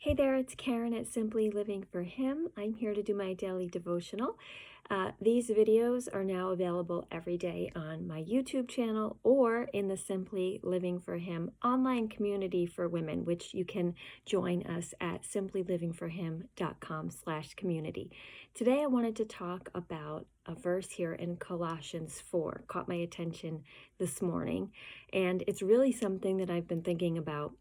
Hey there, it's Karen at Simply Living for Him. I'm here to do my daily devotional. These videos are now available every day on my YouTube channel or in the Simply Living for Him online community for women, which you can join us at simplylivingforhim.com/community. Today I wanted to talk about a verse here in Colossians 4. Caught my attention this morning, and it's really something that I've been thinking about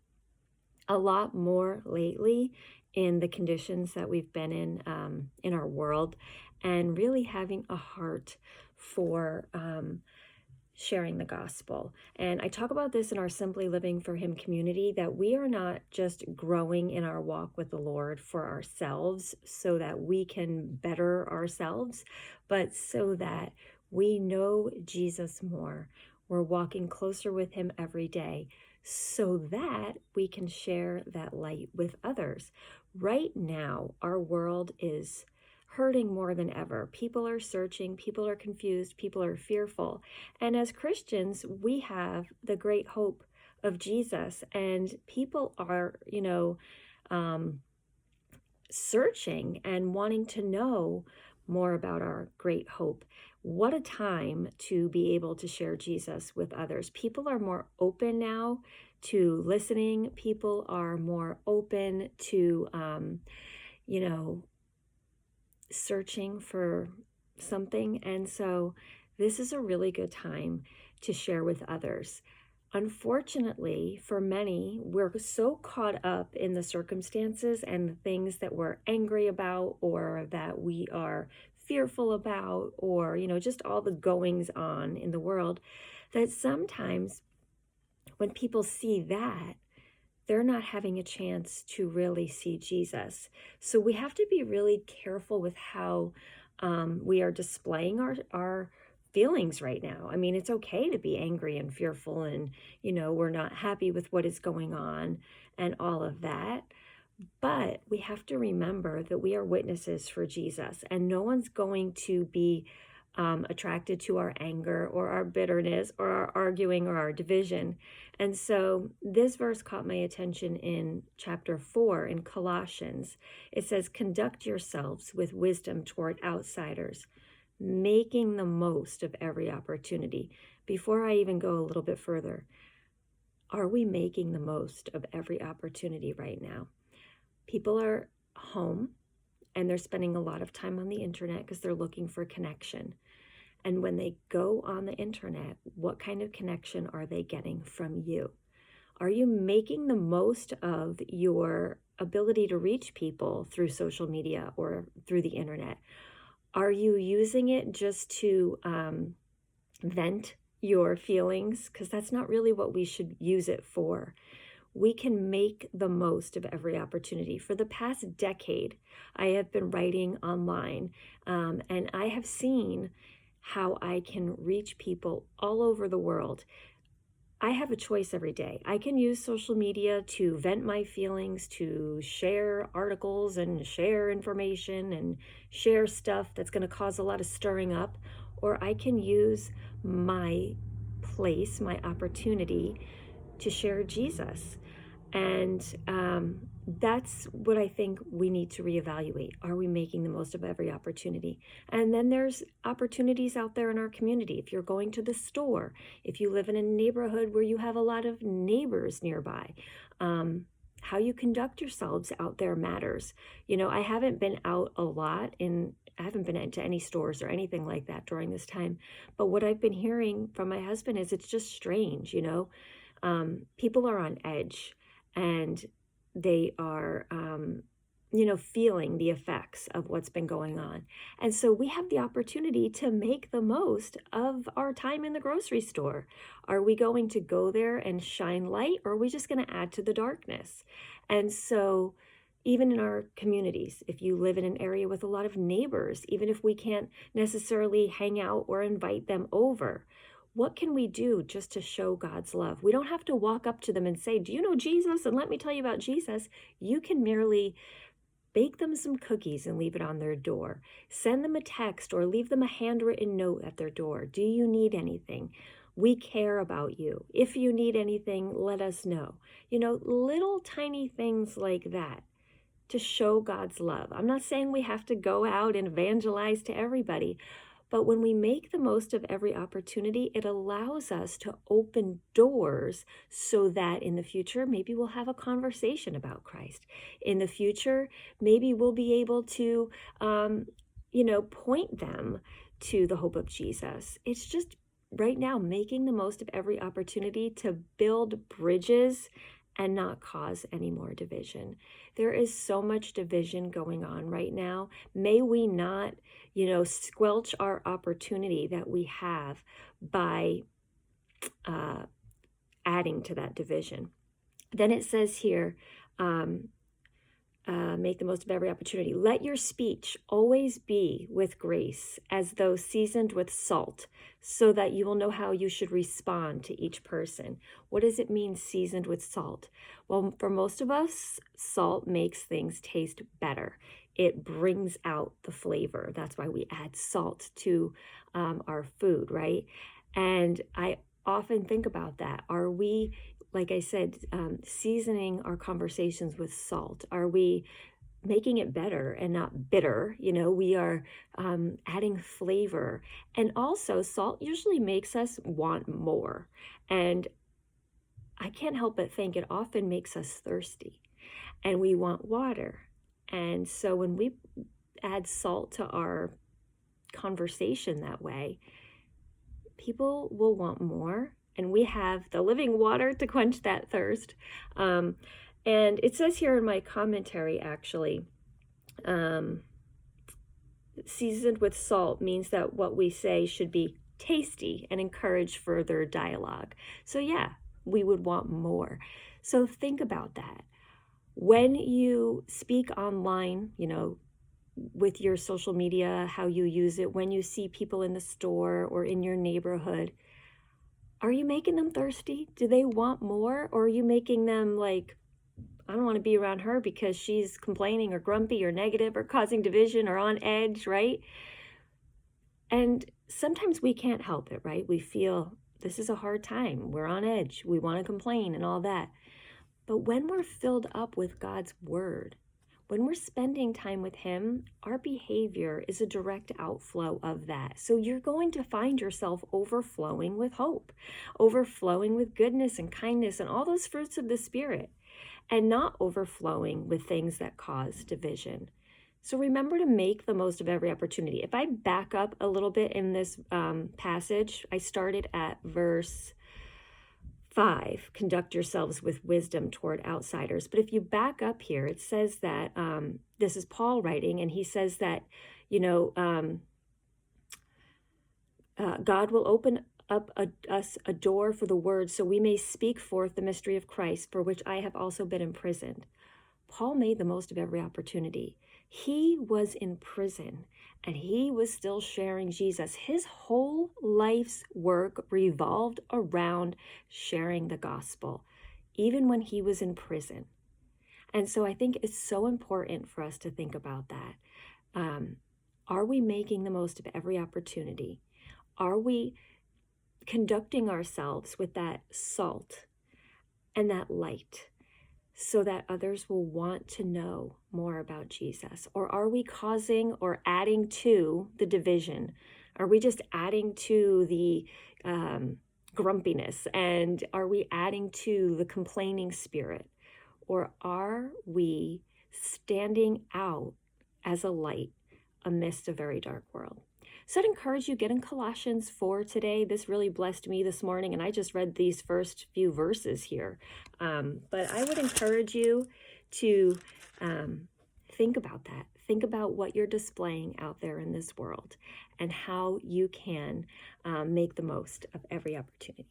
a lot more lately in the conditions that we've been in our world, and really having a heart for sharing the gospel. And I talk about this in our Simply Living for Him community, that we are not just growing in our walk with the Lord for ourselves so that we can better ourselves, but so that we know Jesus more. We're walking closer with Him every day so that we can share that light with others. Right now, our world is hurting more than ever. People are searching, people are confused, people are fearful. And as Christians, we have the great hope of Jesus, and people are, searching and wanting to know more about our great hope. What a time to be able to share Jesus with others. People are more open now to listening. People are more open to, searching for something. And so this is a really good time to share with others. Unfortunately, for many, we're so caught up in the circumstances and the things that we're angry about or that we are fearful about, or, just all the goings on in the world, that sometimes when people see that, they're not having a chance to really see Jesus. So we have to be really careful with how we are displaying our feelings right now. I mean, it's okay to be angry and fearful and, we're not happy with what is going on and all of that. But we have to remember that we are witnesses for Jesus, and no one's going to be attracted to our anger or our bitterness or our arguing or our division. And so this verse caught my attention in chapter 4 in Colossians. It says, "Conduct yourselves with wisdom toward outsiders, making the most of every opportunity." Before I even go a little bit further, are we making the most of every opportunity right now? People are home and they're spending a lot of time on the internet because they're looking for connection. And when they go on the internet, what kind of connection are they getting from you? Are you making the most of your ability to reach people through social media or through the internet? Are you using it just to vent your feelings? Because that's not really what we should use it for. We can make the most of every opportunity. For the past decade, I have been writing online, and I have seen how I can reach people all over the world. I have a choice every day. I can use social media to vent my feelings, to share articles and share information and share stuff that's going to cause a lot of stirring up, or I can use my place, my opportunity to share Jesus. And that's what I think we need to reevaluate. Are we making the most of every opportunity? And then there's opportunities out there in our community. If you're going to the store, if you live in a neighborhood where you have a lot of neighbors nearby, how you conduct yourselves out there matters. I haven't been out a lot I haven't been into any stores or anything like that during this time. But what I've been hearing from my husband is it's just strange, people are on edge, and they are, feeling the effects of what's been going on. And so we have the opportunity to make the most of our time in the grocery store. Are we going to go there and shine light, or are we just going to add to the darkness? And so even in our communities, if you live in an area with a lot of neighbors, even if we can't necessarily hang out or invite them over, what can we do just to show God's love? We don't have to walk up to them and say, "Do you know Jesus? And let me tell you about Jesus." You can merely bake them some cookies and leave it on their door. Send them a text or leave them a handwritten note at their door. "Do you need anything? We care about you. If you need anything, let us know." Little tiny things like that to show God's love. I'm not saying we have to go out and evangelize to everybody, but when we make the most of every opportunity, it allows us to open doors so that in the future, maybe we'll have a conversation about Christ. In the future, maybe we'll be able to, point them to the hope of Jesus. It's just right now making the most of every opportunity to build bridges and not cause any more division. There is so much division going on right now. May we not, squelch our opportunity that we have by adding to that division. Then it says here, make the most of every opportunity. Let your speech always be with grace, as though seasoned with salt, so that you will know how you should respond to each person. What does it mean, seasoned with salt? Well, for most of us, salt makes things taste better. It brings out the flavor. That's why we add salt to our food, right? And I often think about that. Are we, like I said, seasoning our conversations with salt? Are we making it better and not bitter? We are adding flavor. And also, salt usually makes us want more. And I can't help but think it often makes us thirsty and we want water. And so when we add salt to our conversation that way, people will want more, and we have the living water to quench that thirst. And it says here in my commentary, actually, seasoned with salt means that what we say should be tasty and encourage further dialogue. So yeah, we would want more. So think about that. When you speak online, with your social media, how you use it, when you see people in the store or in your neighborhood, are you making them thirsty? Do they want more? Or are you making them like, I don't want to be around her because she's complaining or grumpy or negative or causing division or on edge, right? And sometimes we can't help it, right? We feel this is a hard time. We're on edge. We want to complain and all that. But when we're filled up with God's word, when we're spending time with him, our behavior is a direct outflow of that. So you're going to find yourself overflowing with hope, overflowing with goodness and kindness and all those fruits of the Spirit, and not overflowing with things that cause division. So remember to make the most of every opportunity. If I back up a little bit in this passage, I started at verse 5, conduct yourselves with wisdom toward outsiders. But if you back up here, it says that this is Paul writing, and he says that, God will open up us a door for the word so we may speak forth the mystery of Christ, for which I have also been imprisoned. Paul made the most of every opportunity. He was in prison and he was still sharing Jesus. His whole life's work revolved around sharing the gospel, even when he was in prison. And so I think it's so important for us to think about that. Are we making the most of every opportunity? Are we conducting ourselves with that salt and that light, so that others will want to know more about Jesus? Or are we causing or adding to the division? Are we just adding to the grumpiness? And are we adding to the complaining spirit? Or are we standing out as a light amidst a very dark world? So I'd encourage you, get in Colossians 4 today. This really blessed me this morning, and I just read these first few verses here. But I would encourage you to think about that. Think about what you're displaying out there in this world and how you can make the most of every opportunity.